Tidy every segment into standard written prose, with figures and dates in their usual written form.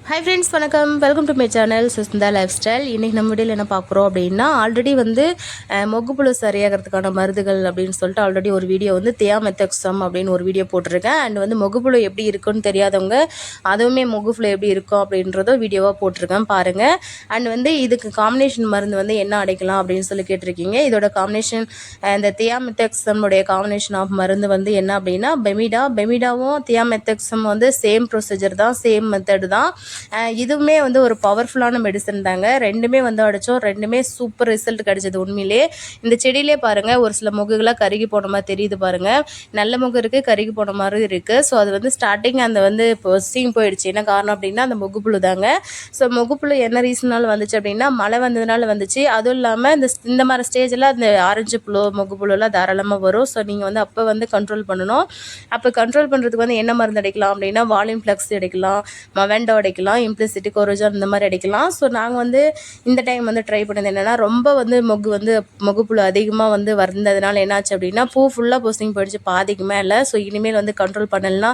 Hi friends, வணக்கம். Welcome to my channel Sushmita life style. இன்றைக்கி நம்ம வீடியோவில் என்ன பார்க்குறோம் அப்படின்னா, ஆல்ரெடி வந்து மொகுப்புழு சரியாகிறதுக்கான மருந்துகள் அப்படின்னு சொல்லிட்டு ஆல்ரெடி ஒரு வீடியோ வந்து தியாமெத்தக்சம் அப்படின்னு ஒரு வீடியோ போட்டிருக்கேன். அண்ட் வந்து மொகுப்புழு எப்படி இருக்குன்னு தெரியாதவங்க அதுவுமே மொகுப்புழு எப்படி இருக்கும் அப்படின்றதோ வீடியோவாக போட்டிருக்கேன் பாருங்கள். அண்ட் வந்து இதுக்கு காம்பினேஷன் மருந்து வந்து என்ன அடைக்கலாம் அப்படின்னு சொல்லி கேட்டிருக்கீங்க. இதோட காம்பினேஷன் இந்த தியாமெத்தக்சமுடைய காம்பினேஷன் ஆஃப் மருந்து வந்து என்ன அப்படின்னா பெமிடாவும் தியாமெத்தக்சம் வந்து சேம் ப்ரொசீஜர் தான், சேம் மெத்தடு தான். இதுவுமே வந்து ஒரு பவர்ஃபுல்லான மெடிசன் தாங்க. ரெண்டுமே வந்து அடித்தோம், ரெண்டுமே சூப்பர் ரிசல்ட் கிடச்சிது. உண்மையிலே இந்த செடியிலே பாருங்கள், ஒரு சில மொகுகளாக கருகி போன மாதிரி தெரியுது பாருங்கள். நல்ல மொகு இருக்குது, கருகி போன மாதிரி இருக்குது. ஸோ அது வந்து ஸ்டார்டிங் அந்த வந்து இப்போ போயிடுச்சு. என்ன காரணம் அப்படின்னா அந்த மொகுப்புழு தாங்க. ஸோ மொகுப்புழு என்ன ரீசனால் வந்துச்சு அப்படின்னா மழை வந்ததுனால வந்துச்சு. அதுவும் இல்லாமல் இந்த மாதிரி ஸ்டேஜில் அந்த ஆரஞ்சு புழு மொகுப்புழுலாம் தாராளமாக வரும். ஸோ நீங்கள் வந்து அப்போ வந்து கண்ட்ரோல் பண்ணணும். அப்போ கண்ட்ரோல் பண்ணுறதுக்கு வந்து என்ன மருந்து அடிக்கலாம் அப்படின்னா வால்யூம் ஃப்ளக்ஸ் அடிக்கலாம், மவெண்டோ அடிக்கலாம், இம்ப்ளிசிட்டி கோரோஜன் இந்த மாதிரி அடிக்கலாம். ஸோ நாங்கள் வந்து இந்த டைம் வந்து ட்ரை பண்ணது என்னென்னா, ரொம்ப வந்து மொகுப்புழு அதிகமாக வந்து வந்ததுனால என்னாச்சு அப்படின்னா பூ ஃபுல்லாக போஸ்டிங் போயிடுச்சு, பாதிக்கு மேலே. ஸோ இனிமேல் வந்து கண்ட்ரோல் பண்ணலைன்னா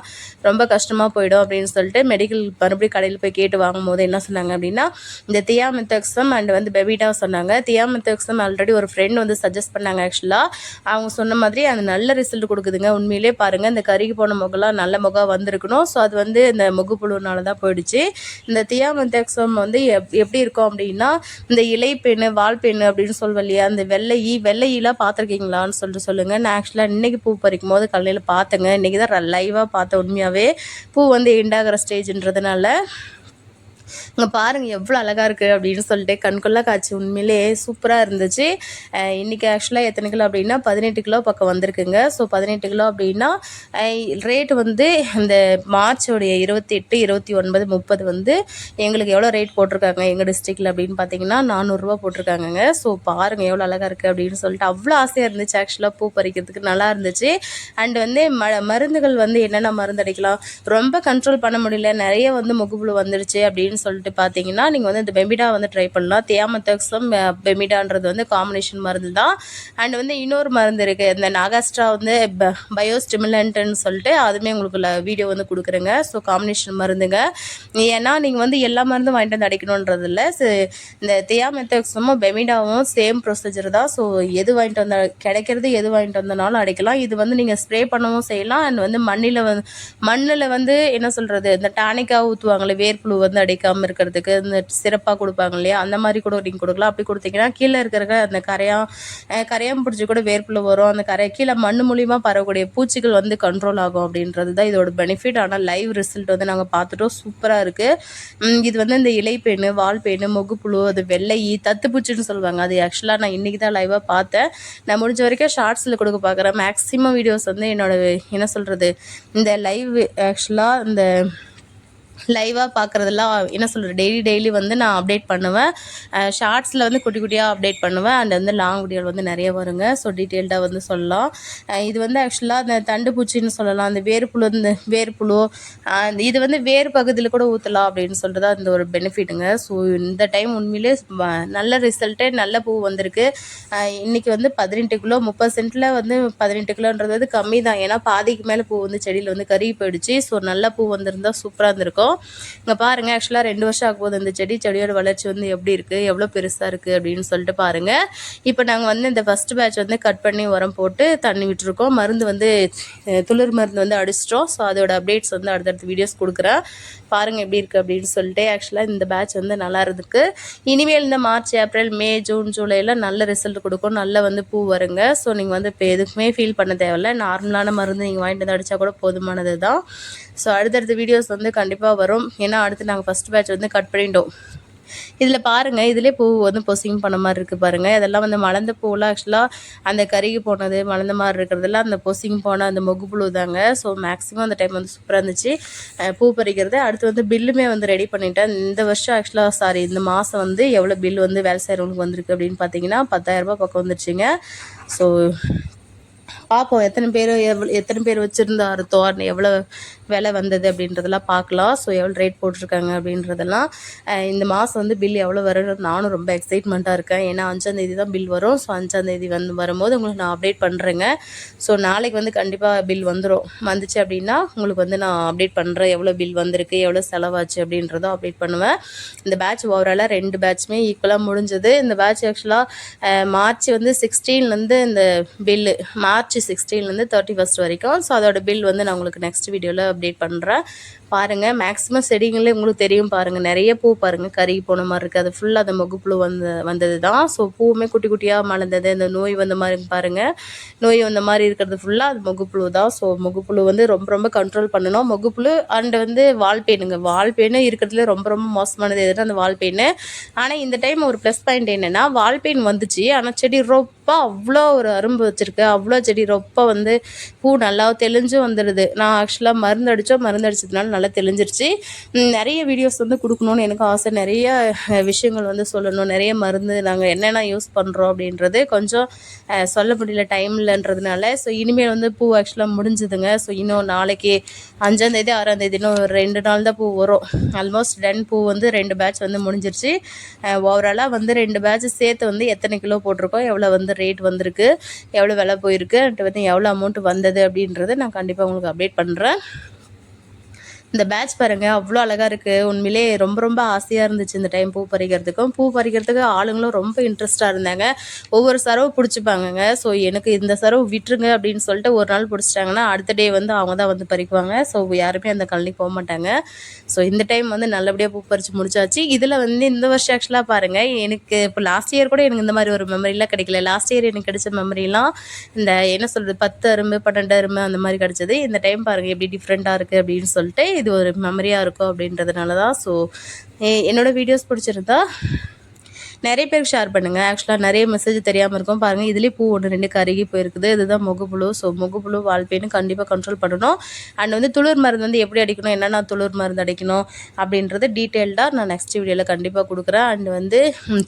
ரொம்ப கஷ்டமாக போயிடும் அப்படின்னு சொல்லிட்டு மெடிக்கல் மறுபடியும் கடையில் போய் கேட்டு வாங்கும் போது என்ன சொன்னாங்க அப்படின்னா இந்த தியாமெத்தக்சம் அண்ட் வந்து பெபிடா சொன்னாங்க. தியாமெத்தக்சம் ஆல்ரெடி ஒரு ஃப்ரெண்ட் வந்து சஜஸ்ட் பண்ணாங்க. ஆக்சுவலாக அவங்க சொன்ன மாதிரி அது நல்ல ரிசல்ட் கொடுக்குதுங்க. உண்மையிலே பாருங்கள், இந்த கருகி போன முகலாம் நல்ல முகம் வந்திருக்கணும். ஸோ அது வந்து இந்த மொகுப்புழுனால தான் போயிடுச்சு. இந்த தியாமெத்தக்சம் வந்து எப்படி இருக்கும் அப்படின்னா இந்த இலைப்பெண்ணு வால்பெண்ணு அப்படின்னு சொல்லுவோம் இல்லையா, அந்த வெள்ளையெல்லாம் பார்த்துருக்கீங்களான்னு சொல்லிட்டு சொல்லுங்கள். நான் ஆக்சுவலாக இன்றைக்கி பூ பறிக்கும் போது காலையில் பார்த்தேங்க. இன்றைக்கி தான் லைவாக பார்த்தேன். உண்மையாகவே பூ வந்து எண்டாகிற ஸ்டேஜ்ன்றதுனால இங்கே பாருங்கள் எவ்வளோ அழகாக இருக்குது அப்படின்னு சொல்லிட்டு கண்கொள்ளா காட்சி. உண்மையிலே சூப்பராக இருந்துச்சு. இன்றைக்கி ஆக்சுவலாக எத்தனை கிலோ அப்படின்னா 18 கிலோ பக்கம் வந்திருக்குங்க. ஸோ 18 கிலோ அப்படின்னா ரேட்டு வந்து இந்த மார்ச்சோடைய 28, 29, 30 வந்து எங்களுக்கு எவ்வளோ ரேட் போட்டிருக்காங்க எங்கள் டிஸ்ட்ரிக்டில் அப்படின்னு பார்த்தீங்கன்னா 400 போட்டிருக்காங்கங்க. ஸோ பாருங்கள் எவ்வளோ அழகாக இருக்குது அப்படின்னு சொல்லிட்டு அவ்வளோ ஆசையாக இருந்துச்சு. ஆக்சுவலாக பூ பறிக்கிறதுக்கு நல்லா இருந்துச்சு. அண்ட் வந்து மருந்துகள் வந்து என்னென்ன மருந்து அடிக்கலாம், ரொம்ப கண்ட்ரோல் பண்ண முடியல, நிறைய வந்து மொகுப்புழு வந்துடுச்சு அப்படின்னு சொல்லிட்டு பார்த்தீங்கன்னா நீங்கள் வந்து இந்த பெமிடா வந்து ட்ரை பண்ணலாம். தியாமெத்தக்சம் பெமிடான்றது வந்து காம்பினேஷன் மருந்து தான். அண்ட் வந்து இன்னொரு மருந்து இருக்குது, இந்த நாகாஸ்ட்ரா வந்து பயோஸ்டிமுலண்ட்னு சொல்லிட்டு அதுவுமே உங்களுக்கு வீடியோ வந்து கொடுக்குறேங்க. ஸோ காம்பினேஷன் மருந்துங்க. ஏன்னா நீங்கள் வந்து எல்லா மருந்தும் வாங்கிட்டு வந்து அடிக்கணுன்றது இல்லை. இந்த தியாமெத்தக்சமும் பெமிடாவும் சேம் ப்ரொசீஜர் தான். ஸோ எது வாங்கிட்டு வந்தால் கிடைக்கிறது, எது வாங்கிட்டு வந்தனாலும் அடிக்கலாம். இது வந்து நீங்கள் ஸ்ப்ரே பண்ணவும் செய்யலாம். அண்ட் வந்து மண்ணில் வந்து என்ன சொல்கிறது, இந்த டானிக்காக ஊற்றுவாங்களே வேர்ப்புழு வந்து அடிக்காமல் இருக்கிறதுக்கு இந்த சிறப்பாக கொடுப்பாங்க இல்லையா, அந்த மாதிரி கூட நீங்கள் கொடுக்கலாம். அப்படி கொடுத்தீங்கன்னா கீழே இருக்கிற அந்த கரையான் பிடிச்சி கூட வேர்ப்புழு வரும். அந்த கீழே மண் மூலியமாக பரவக்கூடிய பூச்சிகள் வந்து கண்ட்ரோல் ஆகும் அப்படின்றது தான் இதோட பெனிஃபிட். ஆனால் லைவ் ரிசல்ட் வந்து நாங்கள் பார்த்துட்டோம், சூப்பராக இருக்குது. இது வந்து இந்த இலைப்பேனு வால்பேனு மொகுப்புழு அது வெள்ளை தத்துப்பூச்சின்னு சொல்லுவாங்க. அது ஆக்சுவலாக நான் இன்றைக்கி தான் லைவாக பார்த்தேன். நான் முடிஞ்ச வரைக்கும் ஷார்ட்ஸில் கொடுக்க பார்க்குறேன். மேக்ஸிமம் வீடியோஸ் வந்து என்னோட என்ன சொல்கிறது இந்த லைவ் ஆக்சுவலாக இந்த லைவாக பார்க்குறதெல்லாம் என்ன சொல்கிறது டெய்லி வந்து நான் அப்டேட் பண்ணுவேன். ஷார்ட்ஸில் வந்து குட்டி குட்டியாக அப்டேட் பண்ணுவேன். அண்ட் வந்து லாங் வீடியோ வந்து நிறைய வருங்க. ஸோ டீட்டெயில்டாக வந்து சொல்லலாம். இது வந்து ஆக்சுவலாக அந்த தண்டுப்பூச்சின்னு சொல்லலாம். அந்த வேர்ப்புழு இது வந்து வேறு பகுதியில் கூட ஊற்றலாம் அப்படின்னு சொல்லிட்டு தான் இந்த ஒரு பெனிஃபிட்டுங்க. ஸோ இந்த டைம் உண்மையிலே நல்ல ரிசல்ட்டு, நல்ல பூ வந்திருக்கு. இன்றைக்கி வந்து 18 கிலோ 30 சென்ட்டில் வந்து 18 கிலோன்றது வந்து கம்மி தான். ஏன்னா பாதிக்கு மேலே பூ வந்து செடியில் வந்து கருகி போயிடுச்சு. ஸோ நல்ல பூ வந்திருந்தால் சூப்பராக இருந்திருக்கும். இங்கே பாருங்கள், ஆக்சுவலாக 2 வருஷம் ஆகும்போது இந்த செடியோட வளர்ச்சி வந்து எப்படி இருக்குது, எவ்வளோ பெருசாக இருக்குது அப்படின்னு சொல்லிட்டு பாருங்கள். இப்போ நாங்கள் வந்து இந்த ஃபஸ்ட் பேட்ச் வந்து கட் பண்ணி உரம் போட்டு தண்ணி விட்டுருக்கோம். மருந்து வந்து துளிர் மருந்து வந்து அடிச்சிட்டோம். ஸோ அதோட அப்டேட்ஸ் வந்து அடுத்தடுத்த வீடியோஸ் கொடுக்குறேன், பாருங்கள் எப்படி இருக்குது அப்படின்னு சொல்லிட்டு. ஆக்சுவலாக இந்த பேட்ச் வந்து நல்லா இருக்குது. இனிமேல் இந்த மார்ச், ஏப்ரல், மே, ஜூன், ஜூலையில் நல்ல ரிசல்ட் கொடுக்கும், நல்ல வந்து பூ வருங்க. ஸோ நீங்கள் வந்து இப்போ எதுக்குமே ஃபீல் பண்ண தேவையில்லை. நார்மலான மருந்து நீங்கள் வாங்கிட்டு வந்து அடித்தா கூட போதுமானது தான். ஸோ அடுத்தடுத்த வீடியோஸ் வந்து கண்டிப்பாக வரும். ஏன்னா அடுத்து நாங்கள் ஃபஸ்ட் பேட்ச் வந்து கட் பண்ணிட்டோம். இதில் பாருங்கள், இதிலே பூ வந்து பொசிங் பண்ண மாதிரி இருக்குது பாருங்கள். இதெல்லாம் வந்து மலர்ந்த பூவெலாம் ஆக்சுவலாக அந்த கருகி போனது மலர்ந்த மாதிரி இருக்கிறதெல்லாம் அந்த பொசிங் போன அந்த மொகுப்புழு தாங்க. ஸோ மேக்ஸிமம் அந்த டைம் வந்து சூப்பராக இருந்துச்சு பூ பறிக்கிறது. அடுத்து வந்து பில்லுமே வந்து ரெடி பண்ணிட்டேன். இந்த வருஷம் ஆக்சுவலாக இந்த மாதம் வந்து எவ்வளோ பில் வந்து வேலை செய்கிறவங்களுக்கு வந்திருக்கு அப்படின்னு பார்த்தீங்கன்னா 10,000 ரூபாய் பக்கம் வந்துருச்சுங்க. ஸோ பார்ப்போம் எத்தனை பேர் வச்சுருந்தா அர்த்தம், எவ்வளோ விலை வந்தது அப்படின்றதெல்லாம் பார்க்கலாம். ஸோ எவ்வளோ ரேட் போட்டிருக்காங்க அப்படின்றதெல்லாம் இந்த மாதம் வந்து பில் எவ்வளோ வரும்னு நானும் ரொம்ப எக்ஸைட்மெண்ட்டாக இருக்கேன். ஏன்னா 5ஆந்தேதி தான் பில் வரும். ஸோ 5ஆந்தேதி வரும்போது உங்களுக்கு நான் அப்டேட் பண்ணுறேங்க. ஸோ நாளைக்கு வந்து கண்டிப்பாக பில் வந்துச்சு அப்படின்னா உங்களுக்கு வந்து நான் அப்டேட் பண்ணுறேன். எவ்வளோ பில் வந்திருக்கு, எவ்வளோ செலவாச்சு அப்படின்றதும் அப்டேட் பண்ணுவேன். இந்த பேட்ச் ஓவராலாக 2 பேட்சுமே ஈக்குவலாக முடிஞ்சது. இந்த பேட்ச் ஆக்சுவலாக மார்ச் வந்து 16லேருந்து இந்த பில்லு மார்ச் 16லேருந்து 31 வரைக்கும். ஸோ அதோட பில் வந்து நான் உங்களுக்கு நெக்ஸ்ட் வீடியோவில் அப்டேட் பண்ணுறேன். பாருங்கள், மேக்ஸிமம் செடிங்களே உங்களுக்கு தெரியும் பாருங்கள், நிறைய பூ பாருங்கள் கருகி போன மாதிரி இருக்குது. அது ஃபுல்லாக அந்த மொகுப்புழு வந்தது தான். ஸோ பூவுமே குட்டி குட்டியாக மலர்ந்தது. அந்த நோய் வந்த மாதிரி பாருங்கள், நோய் வந்த மாதிரி இருக்கிறது ஃபுல்லாக அது மொகுப்புழு தான். ஸோ மொகுப்புழு வந்து ரொம்ப ரொம்ப கண்ட்ரோல் பண்ணணும். மொகுப்புழு அண்ட் வந்து வால்பெயினுங்க, வால்பெயின் இருக்கிறதுல ரொம்ப ரொம்ப மோசமானது எதுனா அந்த வால்பெயின். ஆனால் இந்த டைம் ஒரு ப்ளஸ் பாயிண்ட் என்னென்னா, வால்பெயின் வந்துச்சு ஆனால் செடி அவ்வளோ ஒரு அரும்பு வச்சுருக்கு. அவ்வளோ செடி வந்து பூ நல்லா தெளிஞ்சும் வந்துடுது. நான் ஆக்சுவலாக மருந்தடிச்சதுனால நல்லா தெளிஞ்சிருச்சு. நிறைய வீடியோஸ் வந்து கொடுக்கணுன்னு எனக்கு ஆசை. நிறைய விஷயங்கள் வந்து சொல்லணும். நிறைய மருந்து நாங்கள் என்னென்ன யூஸ் பண்ணுறோம் அப்படின்றது கொஞ்சம் சொல்ல முடியல, டைம் இல்லைன்றதுனால. ஸோ இனிமேல் வந்து பூ ஆக்சுவலாக முடிஞ்சுதுங்க. ஸோ இன்னும் நாளைக்கு 5ஆந்தேதி 6ஆந்தேதி இன்னும் 2 நாள் தான் பூ வரும். ஆல்மோஸ்ட் 10 பூ வந்து 2 பேட்ச் வந்து முடிஞ்சிருச்சு. ஓவராலாக வந்து 2 பேட்ச் சேர்த்து வந்து எத்தனை கிலோ போட்டிருக்கோம், எவ்வளோ வந்து ரேட் வந்திருக்கு, எவ்வளோ விலை போயிருக்கு, வந்து எவ்வளோ அமௌண்ட் வந்தது அப்படின்றத நான் கண்டிப்பாக உங்களுக்கு அப்டேட் பண்ணுறேன். இந்த பேட்ச் பாருங்கள் அவ்வளோ அழகாக இருக்குது. உண்மையிலே ரொம்ப ரொம்ப ஆசையாக இருந்துச்சு இந்த டைம் பூ பறிக்கிறதுக்கு ஆளுங்களும் ரொம்ப இன்ட்ரெஸ்ட்டாக இருந்தாங்க. ஒவ்வொரு சரவு பிடிச்சிப்பாங்கங்க. ஸோ எனக்கு இந்த சரவு விட்டுருங்க அப்படின்னு சொல்லிட்டு ஒரு நாள் பிடிச்சிட்டாங்கன்னா அடுத்த டே வந்து அவங்க தான் வந்து பறிக்குவாங்க. ஸோ யாருமே அந்த கழனிக்கு போக மாட்டாங்க. ஸோ இந்த டைம் வந்து நல்லபடியாக பூ பறித்து முடிச்சாச்சு. இதில் வந்து இந்த வருஷம் ஆக்சுவலாக பாருங்கள், எனக்கு இப்போ லாஸ்ட் இயர் கூட எனக்கு இந்த மாதிரி ஒரு மெமரிலாம் கிடைக்கல. லாஸ்ட் இயர் எனக்கு கிடைச்ச மெமரிலாம் இந்த என்ன சொல்கிறது 10 அரும்பு 12 அரும்பு அந்த மாதிரி கிடச்சிது. இந்த டைம் பாருங்கள் எப்படி டிஃப்ரெண்ட்டாக இருக்குது அப்படின்னு சொல்லிட்டு இது ஒரு மெமரியாக இருக்கும் அப்படின்றதுனால தான். ஸோ என்னோடய வீடியோஸ் பிடிச்சிருந்தா நிறைய பேருக்கு ஷேர் பண்ணுங்கள். ஆக்சுவலாக நிறைய மெசேஜ் தெரியாமல் இருக்கும் பாருங்கள். இதுலேயே பூ 1 2 கருகி போயிருக்குது. இதுதான் மொகுப்புழு. ஸோ மொகுப்புழு வால்பெயின் கண்டிப்பாக கண்ட்ரோல் பண்ணணும். அண்ட் வந்து துளிர் மருந்து வந்து எப்படி அடிக்கணும், என்னென்ன துளிர் மருந்து அடிக்கணும் அப்படின்றது டீட்டெயில்டாக நான் நெக்ஸ்ட் வீடியோவில் கண்டிப்பாக கொடுக்குறேன். அண்ட் வந்து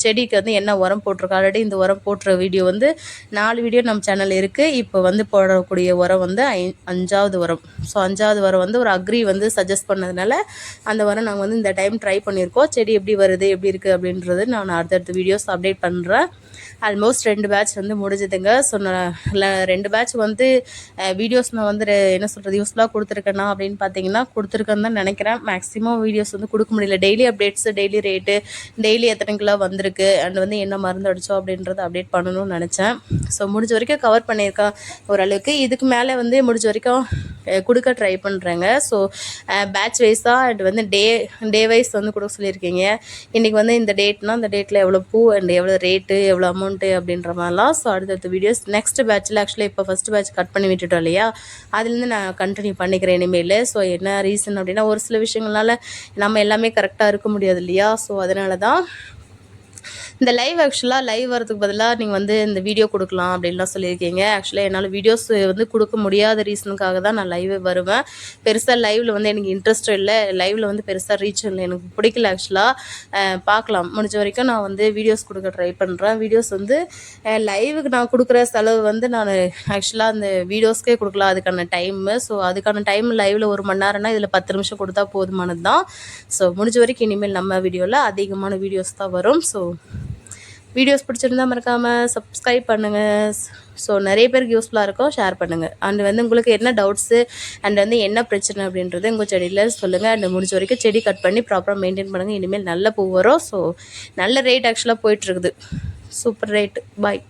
செடிக்கு வந்து என்ன உரம் போட்டிருக்கோம், ஆல்ரெடி இந்த உரம் போட்டுற வீடியோ வந்து 4 வீடியோ நம்ம சேனல் இருக்குது. இப்போ வந்து போடக்கூடிய உரம் வந்து 5ஆவது உரம். ஸோ 5ஆவது உரம் வந்து ஒரு அக்ரி வந்து சஜஸ்ட் பண்ணதுனால அந்த உரம் நாங்கள் வந்து இந்த டைம் ட்ரை பண்ணியிருக்கோம். செடி எப்படி வருது, எப்படி இருக்குது அப்படின்றது நான் அடுத்த வீடியோஸ் அப்டேட் பண்ணுறேன். ஆல்மோஸ்ட் 2 பேட்ச் வந்து முடிஞ்சதுங்க. ஸோ நான் 2 பேட்ச் வந்து வீடியோஸ் நான் வந்து என்ன சொல்கிறது யூஸ்ஃபுல்லாக கொடுத்துருக்கேன்னா அப்படின்னு பார்த்தீங்கன்னா கொடுத்துருக்கேன்னு தான் நினைக்கிறேன். மேக்ஸிமம் வீடியோஸ் வந்து கொடுக்க முடியல. Daily updates, daily rate, daily எத்தனை கிலோ வந்திருக்கு அண்ட் வந்து என்ன மருந்து அடித்தோம் அப்படின்றத அப்டேட் பண்ணணும்னு நினச்சேன். ஸோ முடிஞ்ச வரைக்கும் கவர் பண்ணியிருக்கேன் ஓரளவுக்கு. இதுக்கு மேலே வந்து முடிஞ்ச வரைக்கும் கொடுக்க ட்ரை பண்ணுறேங்க. ஸோ பேட்ச் வைஸாக அண்ட் வந்து டே வைஸ் வந்து கொடுக்க சொல்லியிருக்கீங்க. இன்றைக்கி வந்து இந்த டேட்னால் இந்த டேட்டில் எவ்வளோ பூ அண்ட் எவ்வளோ ரேட்டு, எவ்வளோ அமௌண்ட்டு அப்படின்ற மாதிரிலாம். ஸோ அடுத்தடுத்த வீடியோஸ் நெக்ஸ்ட் பேட்சில் ஆக்சுவலாக இப்போ ஃபஸ்ட் பேட்ச் கட் பண்ணி விட்டுட்டோம் இல்லையா, அதுலேருந்து நான் கண்டினியூ பண்ணிக்கிறேன் இனிமேல். ஸோ என்ன ரீசன் அப்படின்னா ஒரு சில விஷயங்கள்னால நம்ம எல்லாமே கரெக்டாக இருக்க முடியாது இல்லையா. ஸோ அதனால தான் இந்த லைவ் வரதுக்கு பதிலாக நீங்கள் வந்து இந்த வீடியோ கொடுக்கலாம் அப்படின்லாம் சொல்லியிருக்கீங்க. ஆக்சுவலாக என்னால் வீடியோஸ் வந்து கொடுக்க முடியாத ரீசனுக்காக தான் நான் லைவே வருவேன். பெருசாக லைவில் வந்து எனக்கு இன்ட்ரெஸ்ட்டும் இல்லை, லைவில் வந்து பெருசாக ரீச்சும் இல்லை, எனக்கு பிடிக்கல. ஆக்சுவலாக பார்க்கலாம், முடிஞ்ச வரைக்கும் நான் வந்து வீடியோஸ் கொடுக்க ட்ரை பண்ணுறேன். வீடியோஸ் வந்து லைவுக்கு நான் கொடுக்குற செலவு வந்து நான் ஆக்சுவலாக அந்த வீடியோஸ்க்கே கொடுக்கலாம் அதுக்கான டைமு. ஸோ அதுக்கான டைம் லைவில் 1 மணி நேரம்னா இதில் 10 நிமிஷம் கொடுத்தா போதுமானது தான். ஸோ முடிஞ்ச வரைக்கும் இனிமேல் நம்ம வீடியோவில் அதிகமான வீடியோஸ் தான் வரும். ஸோ வீடியோஸ் பிடிச்சிருந்தா மறக்காமல் சப்ஸ்கிரைப் பண்ணுங்கள். ஸோ நிறைய பேருக்கு யூஸ்ஃபுல்லாக இருக்கும், ஷேர் பண்ணுங்கள். அண்ட் வந்து உங்களுக்கு என்ன டவுட்ஸு அண்ட் வந்து என்ன பிரச்சனை அப்படின்றது உங்கள் செடியில் சொல்லுங்கள். அண்ட் முடிஞ்ச வரைக்கும் செடி கட் பண்ணி ப்ராப்பராக மெயின்டைன் பண்ணுங்கள். இனிமேல் நல்ல பூ வரும். ஸோ நல்ல ரேட் ஆக்சுவலாக போயிட்டுருக்குது, சூப்பர் ரேட்டு. பாய்.